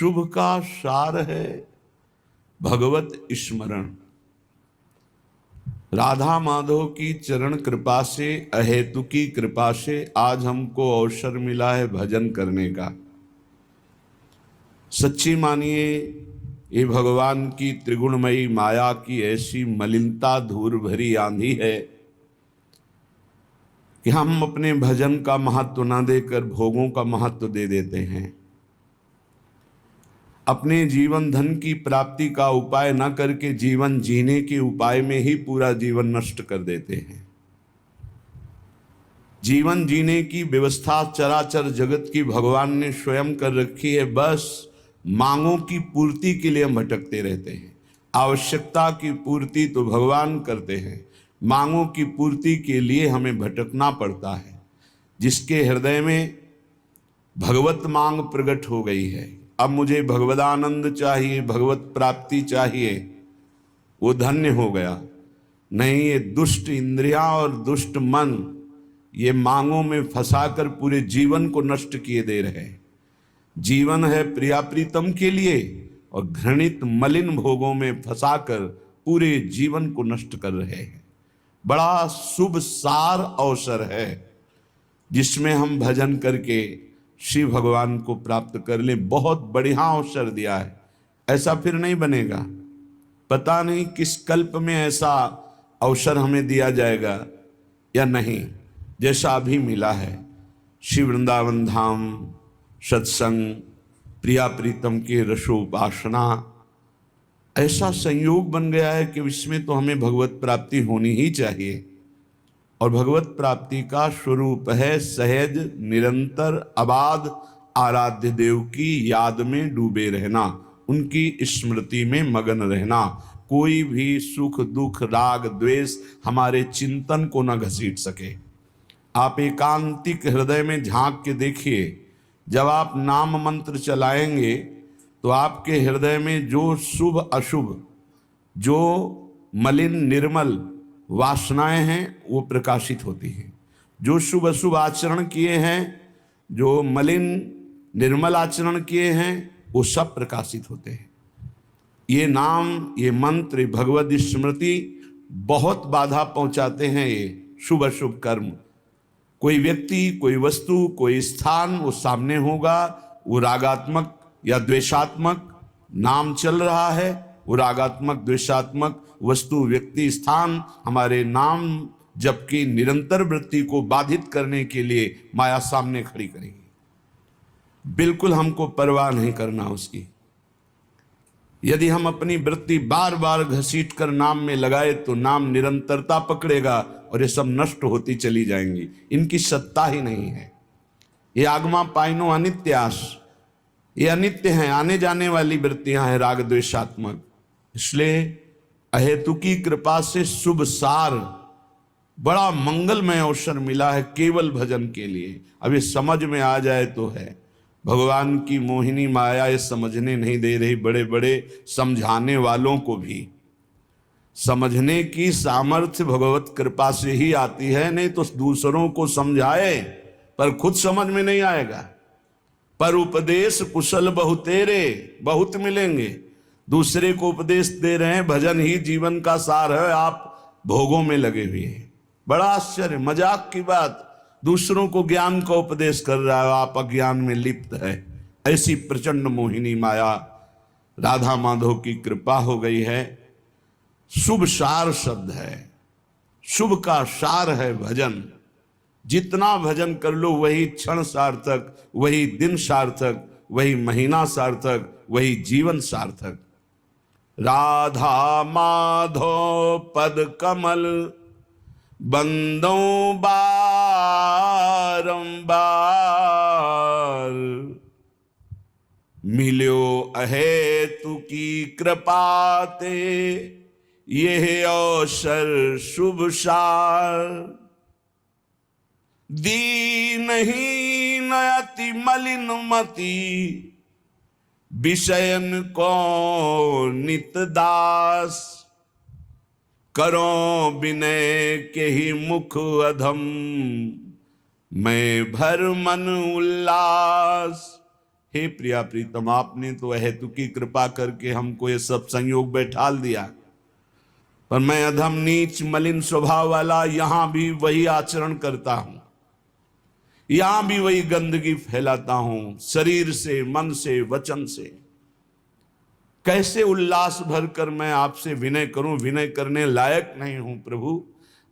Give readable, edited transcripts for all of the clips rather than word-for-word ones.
शुभ का सार है भगवत स्मरण। राधा माधव की चरण कृपा से, अहेतु की कृपा से आज हमको अवसर मिला है भजन करने का। सच्ची मानिए, ये भगवान की त्रिगुणमयी माया की ऐसी मलिनता धूल भरी आंधी है कि हम अपने भजन का महत्व ना देकर भोगों का महत्व दे देते हैं। अपने जीवन धन की प्राप्ति का उपाय न करके जीवन जीने के उपाय में ही पूरा जीवन नष्ट कर देते हैं। जीवन जीने की व्यवस्था चराचर जगत की भगवान ने स्वयं कर रखी है। बस मांगों की पूर्ति के लिए हम भटकते रहते हैं। आवश्यकता की पूर्ति तो भगवान करते हैं, मांगों की पूर्ति के लिए हमें भटकना पड़ता है। जिसके हृदय में भगवत मांग प्रकट हो गई है, अब मुझे भगवदानंद चाहिए, भगवत प्राप्ति चाहिए, वो धन्य हो गया। नहीं, ये दुष्ट इंद्रियां और दुष्ट मन ये मांगों में फंसाकर पूरे जीवन को नष्ट किए दे रहे हैं। जीवन है प्रिया प्रीतम के लिए और घृणित मलिन भोगों में फंसाकर पूरे जीवन को नष्ट कर रहे हैं। बड़ा शुभ सार अवसर है जिसमें हम भजन करके शिव भगवान को प्राप्त कर लें। बहुत बढ़िया अवसर दिया है, ऐसा फिर नहीं बनेगा। पता नहीं किस कल्प में ऐसा अवसर हमें दिया जाएगा या नहीं, जैसा अभी मिला है। शिव वृंदावन धाम, सत्संग, प्रिया प्रीतम के रसोपासना, ऐसा संयोग बन गया है कि इसमें तो हमें भगवत प्राप्ति होनी ही चाहिए। और भगवत प्राप्ति का स्वरूप है सहज निरंतर अबाध आराध्य देव की याद में डूबे रहना, उनकी स्मृति में मगन रहना। कोई भी सुख दुख राग द्वेष हमारे चिंतन को न घसीट सके। आप एकांतिक हृदय में झांक के देखिए, जब आप नाम मंत्र चलाएंगे तो आपके हृदय में जो शुभ अशुभ, जो मलिन निर्मल वासनाएं हैं वो प्रकाशित होती हैं। जो शुभ अशुभ आचरण किए हैं, जो मलिन निर्मल आचरण किए हैं, वो सब प्रकाशित होते हैं। ये नाम, ये मंत्र, ये भगवत स्मृति बहुत बाधा पहुंचाते हैं ये शुभ अशुभ कर्म। कोई व्यक्ति, कोई वस्तु, कोई स्थान वो सामने होगा, वो रागात्मक या द्वेषात्मक नाम चल रहा है, वो रागात्मक द्वेषात्मक वस्तु व्यक्ति स्थान हमारे नाम जप की निरंतर वृत्ति को बाधित करने के लिए माया सामने खड़ी करेगी। बिल्कुल हमको परवाह नहीं करना उसकी। यदि हम अपनी वृत्ति बार बार घसीट कर नाम में लगाए तो नाम निरंतरता पकड़ेगा और ये सब नष्ट होती चली जाएंगी। इनकी सत्ता ही नहीं है। ये आगमा पाइनो अनित्यास, ये अनित्य हैं, आने जाने वाली वृत्तियां हैं राग द्वेषात्मक। इसलिए अहेतु की कृपा से शुभ सार, बड़ा मंगलमय अवसर मिला है केवल भजन के लिए। अब ये समझ में आ जाए तो है। भगवान की मोहिनी माया ये समझने नहीं दे रही। बड़े बड़े समझाने वालों को भी समझने की सामर्थ्य भगवत कृपा से ही आती है, नहीं तो दूसरों को समझाए पर खुद समझ में नहीं आएगा। पर उपदेश कुशल बहुतेरे, बहुत मिलेंगे। दूसरे को उपदेश दे रहे हैं, भजन ही जीवन का सार है, आप भोगों में लगे हुए हैं। बड़ा आश्चर्य, मजाक की बात, दूसरों को ज्ञान का उपदेश कर रहा है, आप अज्ञान में लिप्त है। ऐसी प्रचंड मोहिनी माया राधा माधव की कृपा हो गई है। शुभ सार शब्द है, शुभ का सार है भजन। जितना भजन कर लो वही क्षण सार्थक, वही दिन सार्थक, वही महीना सार्थक, वही जीवन सार्थक। राधा माधव पद कमल बंदो बारंबार, मिल्यो अहेतु की कृपा ते यह अवसर शुभ सार। दीनहीन अति मलिन मति विषयन को नित दास, करो विनय के ही मुख अधम मैं भर मन उल्लास। हे प्रिया प्रीतम, आपने तो हेतु की कृपा करके हमको ये सब संयोग बैठाल दिया, पर मैं अधम नीच मलिन स्वभाव वाला यहां भी वही आचरण करता हूं, यहां भी वही गंदगी फैलाता हूं, शरीर से, मन से, वचन से। कैसे उल्लास भरकर मैं आपसे विनय करूं? विनय करने लायक नहीं हूं प्रभु।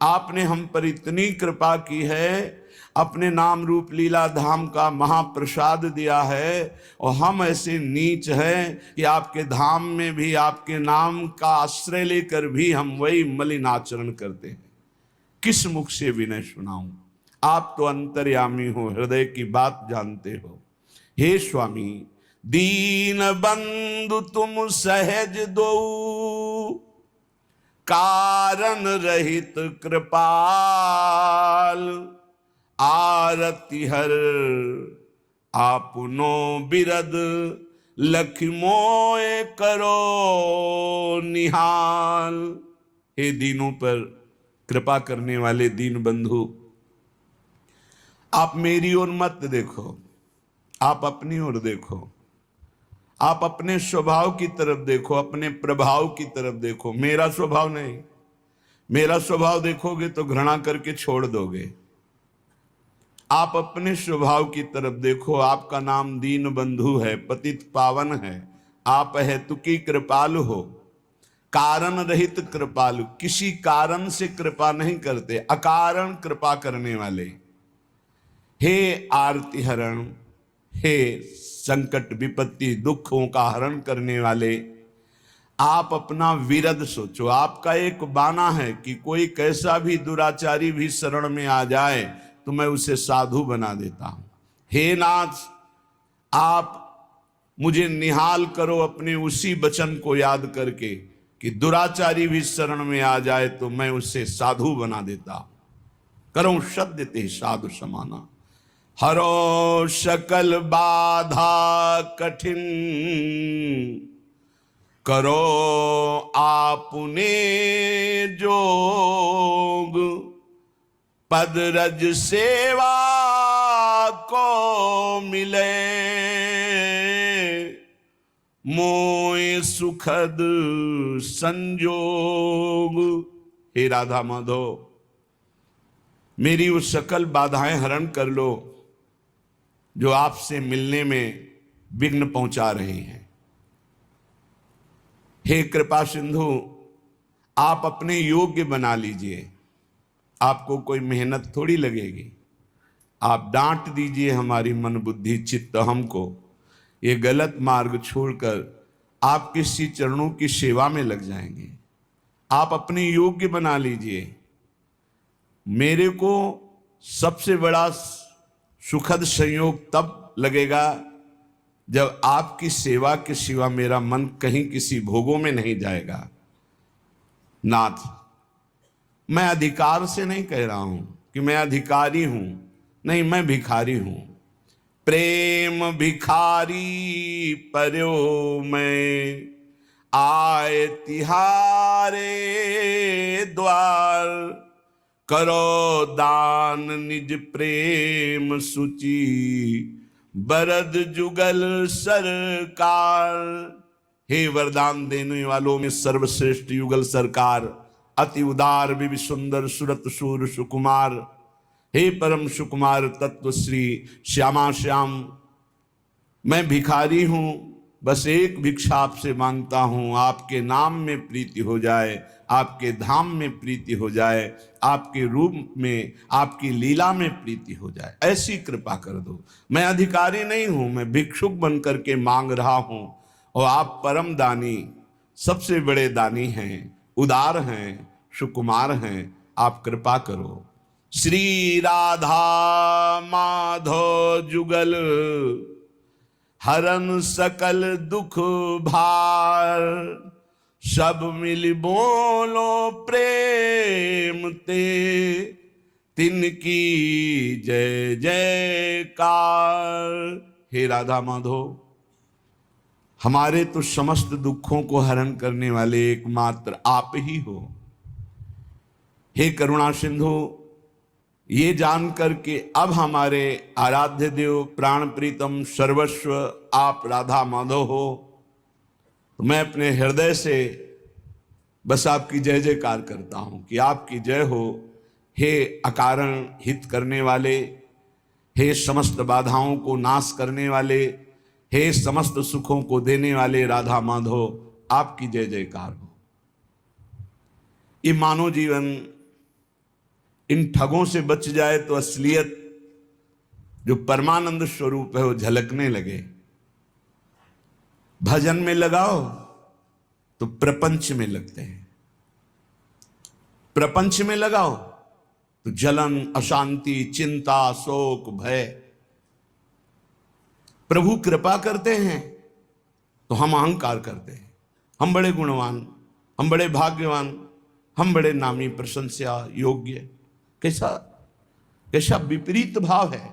आपने हम पर इतनी कृपा की है, अपने नाम रूप लीला धाम का महाप्रसाद दिया है, और हम ऐसे नीच हैं कि आपके धाम में भी आपके नाम का आश्रय लेकर भी हम वही मलिन आचरण करते हैं। किस मुख से विनय सुनाऊं? आप तो अंतर्यामी हो, हृदय की बात जानते हो। हे स्वामी, दीन बंधु तुम सहज दो, कारण रहित कृपाल, आरती हर आपनो बिरद, लखि मोए करो निहाल। हे दीनों पर कृपा करने वाले दीन बंधु, आप मेरी ओर मत देखो, आप अपनी ओर देखो, आप अपने स्वभाव की तरफ देखो, अपने प्रभाव की तरफ देखो, मेरा स्वभाव नहीं। मेरा स्वभाव देखोगे तो घृणा करके छोड़ दोगे। आप अपने स्वभाव की तरफ देखो। आपका नाम दीन बंधु है, पतित पावन है। आप हेतुकी कृपालु हो, कारण रहित कृपालु। किसी कारण से कृपा नहीं करते, अकारण कृपा करने वाले। हे आरती हरण, हे संकट विपत्ति दुखों का हरण करने वाले, आप अपना विरद सोचो। आपका एक बाना है कि कोई कैसा भी दुराचारी भी शरण में आ जाए तो मैं उसे साधु बना देता हूं। हे नाथ, आप मुझे निहाल करो अपने उसी वचन को याद करके कि दुराचारी भी शरण में आ जाए तो मैं उसे साधु बना देता हूं। करो शब्द ते साधु समाना, हरो सकल बाधा कठिन, करो आपने जोग, पद रज सेवा को मिले, मोय सुखद संजोग। हे राधा माधव, मेरी वो सकल बाधाएं हरण कर लो जो आपसे मिलने में विघ्न पहुंचा रही हैं। हे कृपा सिंधु, आप अपने योग्य बना लीजिए। आपको कोई मेहनत थोड़ी लगेगी। आप डांट दीजिए हमारी मन बुद्धि चित्त हमको, ये गलत मार्ग छोड़कर आपके श्री चरणों की सेवा में लग जाएंगे। आप अपने योग्य बना लीजिए। मेरे को सबसे बड़ा सुखद संयोग तब लगेगा जब आपकी सेवा के सिवा मेरा मन कहीं किसी भोगों में नहीं जाएगा। नाथ, मैं अधिकार से नहीं कह रहा हूं कि मैं अधिकारी हूं, नहीं, मैं भिखारी हूं। प्रेम भिखारी पर्यो मैं, आए तिहारे द्वार, करो दान निज प्रेम सूची, बरद जुगल सरकार। हे वरदान देने वालों में सर्वश्रेष्ठ युगल सरकार, अति उदार विवि सुंदर सुरत सूर सुकुमार, हे परम सुकुमार तत्व श्री श्यामा श्याम, मैं भिखारी हूं, बस एक भिक्षा आपसे मांगता हूं, आपके नाम में प्रीति हो जाए, आपके धाम में प्रीति हो जाए, आपके रूप में, आपकी लीला में प्रीति हो जाए, ऐसी कृपा कर दो। मैं अधिकारी नहीं हूं, मैं भिक्षुक बन करके मांग रहा हूं, और आप परम दानी, सबसे बड़े दानी हैं, उदार हैं, सुकुमार हैं, आप कृपा करो। श्री राधा माधव जुगल, हरन सकल दुख भार, सब मिल बोलो प्रेम ते, तिनकी जय जयकार। हे राधा माधव, हमारे तो समस्त दुखों को हरण करने वाले एकमात्र आप ही हो। हे करुणा सिंधु, ये जान करके अब हमारे आराध्य देव प्राण प्रीतम सर्वस्व आप राधा माधव हो, तो मैं अपने हृदय से बस आपकी जय जयकार करता हूं कि आपकी जय हो। हे अकारण हित करने वाले, हे समस्त बाधाओं को नाश करने वाले, हे समस्त सुखों को देने वाले राधा माधव, आपकी जय जयकार हो। ये मानव जीवन इन ठगों से बच जाए तो असलियत जो परमानंद स्वरूप है वो झलकने लगे। भजन में लगाओ तो प्रपंच में लगते हैं, प्रपंच में लगाओ तो जलन, अशांति, चिंता, शोक, भय। प्रभु कृपा करते हैं तो हम अहंकार करते हैं, हम बड़े गुणवान, हम बड़े भाग्यवान, हम बड़े नामी प्रशंसा योग्य। कैसा कैसा विपरीत भाव है।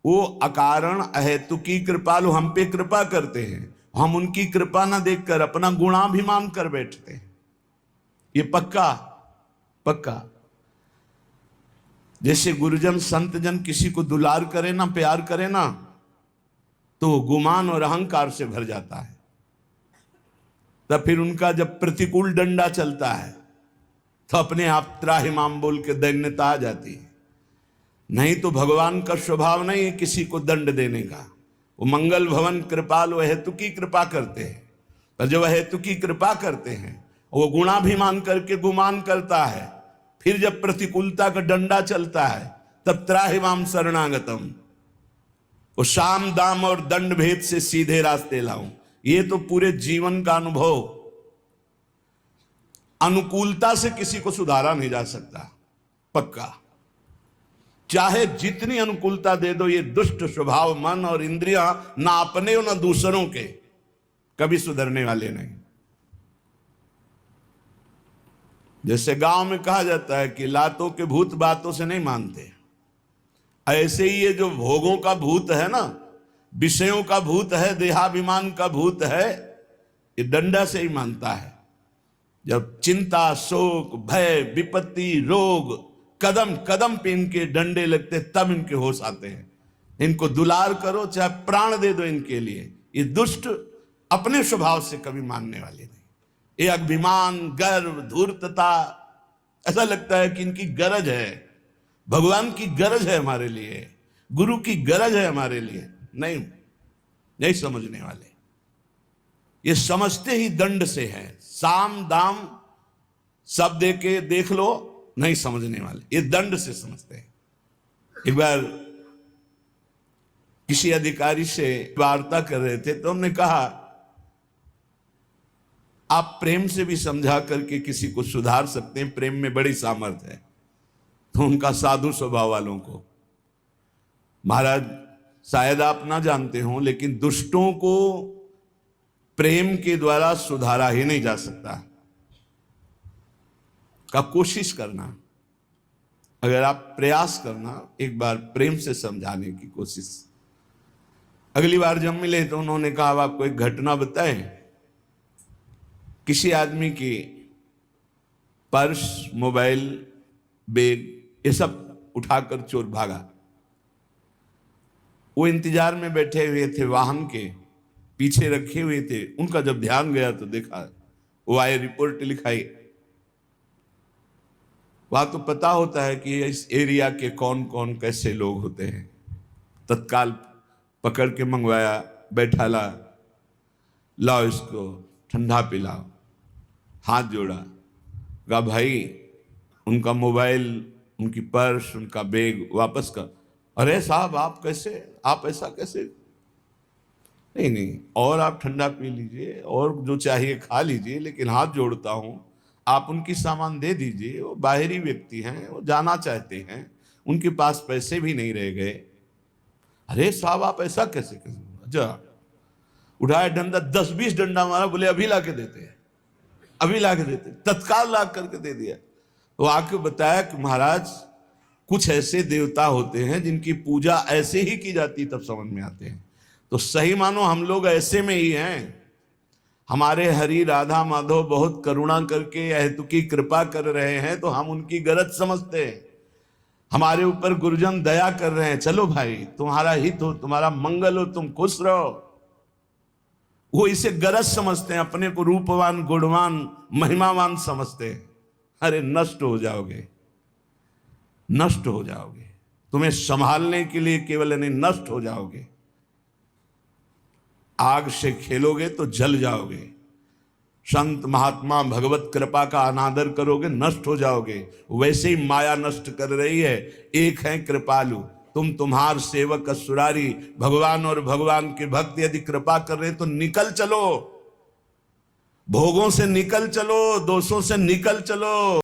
वो अकारण अहेतुकी कृपालु हम पे कृपा करते हैं, हम उनकी कृपा ना देखकर अपना गुणाभिमान कर बैठते हैं। ये पक्का पक्का। जैसे गुरुजन संतजन किसी को दुलार करे ना, प्यार करे ना, तो गुमान और अहंकार से भर जाता है। तब फिर उनका जब प्रतिकूल डंडा चलता है तो अपने आप त्राहिमाम बोल के दैन्यता आ जाती है। नहीं तो भगवान का स्वभाव नहीं है किसी को दंड देने का। वो मंगल भवन कृपाल हेतु की कृपा करते हैं, पर जब हेतु की कृपा करते हैं वो गुणाभिमान करके गुमान करता है। फिर जब प्रतिकूलता का डंडा चलता है तब त्राहिमाम शरणागतम, वो साम दाम और दंड भेद से सीधे रास्ते लाऊं। ये तो पूरे जीवन का अनुभव। अनुकूलता से किसी को सुधारा नहीं जा सकता, पक्का। चाहे जितनी अनुकूलता दे दो, ये दुष्ट स्वभाव मन और इंद्रियां ना अपने और ना दूसरों के कभी सुधरने वाले नहीं। जैसे गांव में कहा जाता है कि लातों के भूत बातों से नहीं मानते, ऐसे ही ये जो भोगों का भूत है ना, विषयों का भूत है, देहाभिमान का भूत है, ये डंडा से ही मानता है। जब चिंता, शोक, भय, विपत्ति, रोग कदम कदम पे इनके डंडे लगते तब इनके होश आते हैं। इनको दुलार करो, चाहे प्राण दे दो इनके लिए। ये दुष्ट अपने स्वभाव से कभी मानने वाले नहीं। ये अभिमान, गर्व, धूर्तता, ऐसा लगता है कि इनकी गरज है, भगवान की गरज है हमारे लिए, गुरु की गरज है हमारे लिए। नहीं, नहीं समझने वाले। ये समझते ही दंड से है। साम दाम सब दे के देख लो, नहीं समझने वाले, ये दंड से समझते हैं। एक बार किसी अधिकारी से वार्ता कर रहे थे तो हमने कहा आप प्रेम से भी समझा करके किसी को सुधार सकते हैं, प्रेम में बड़ी सामर्थ्य है। तो उनका साधु स्वभाव वालों को, महाराज शायद आप ना जानते हो लेकिन दुष्टों को प्रेम के द्वारा सुधारा ही नहीं जा सकता। का कोशिश करना, अगर आप प्रयास करना, एक बार प्रेम से समझाने की कोशिश। अगली बार जब मिले तो उन्होंने कहा अब आपको एक घटना बताएं। किसी आदमी की पर्स, मोबाइल, बैग ये सब उठाकर चोर भागा। वो इंतजार में बैठे हुए थे, वाहन के पीछे रखे हुए थे। उनका जब ध्यान गया तो देखा, वो आए, रिपोर्ट लिखाई। वहां तो पता होता है कि इस एरिया के कौन कौन कैसे लोग होते हैं। तत्काल पकड़ के मंगवाया, बैठा ला, लाओ इसको ठंडा पिलाओ, हाथ जोड़ा, कहा भाई उनका मोबाइल, उनकी पर्स, उनका बैग वापस कर। अरे साहब आप कैसे, आप ऐसा कैसे? नहीं नहीं, और आप ठंडा पी लीजिए और जो चाहिए खा लीजिए, लेकिन हाथ जोड़ता हूं आप उनकी सामान दे दीजिए। वो बाहरी व्यक्ति हैं, वो जाना चाहते हैं, उनके पास पैसे भी नहीं रह गए। अरे साहब आप ऐसा कैसे कैसे? अच्छा, उठाया डंडा, 10-20 डंडा मारा, बोले अभी ला के देते हैं, अभी ला के देते। तत्काल ला करके दे दिया। वो आके बताया कि महाराज कुछ ऐसे देवता होते हैं जिनकी पूजा ऐसे ही की जाती, तब समझ में आते हैं। तो सही मानो हम लोग ऐसे में ही हैं। हमारे हरि राधा माधव बहुत करुणा करके हेतु की कृपा कर रहे हैं तो हम उनकी गरज समझते हैं। हमारे ऊपर गुरुजन दया कर रहे हैं, चलो भाई तुम्हारा हित हो, तुम्हारा मंगल हो, तुम खुश रहो। वो इसे गरज समझते हैं, अपने को रूपवान, गुणवान, महिमावान समझते हैं। अरे नष्ट हो जाओगे, नष्ट हो जाओगे। तुम्हें संभालने के लिए केवल नहीं, नष्ट हो जाओगे। आग से खेलोगे तो जल जाओगे। संत महात्मा भगवत कृपा का अनादर करोगे, नष्ट हो जाओगे। वैसे ही माया नष्ट कर रही है। एक है कृपालु, तुम्हार सेवक असुरारी। भगवान और भगवान के भक्त यदि कृपा कर रहे तो निकल चलो, भोगों से निकल चलो, दोषों से निकल चलो।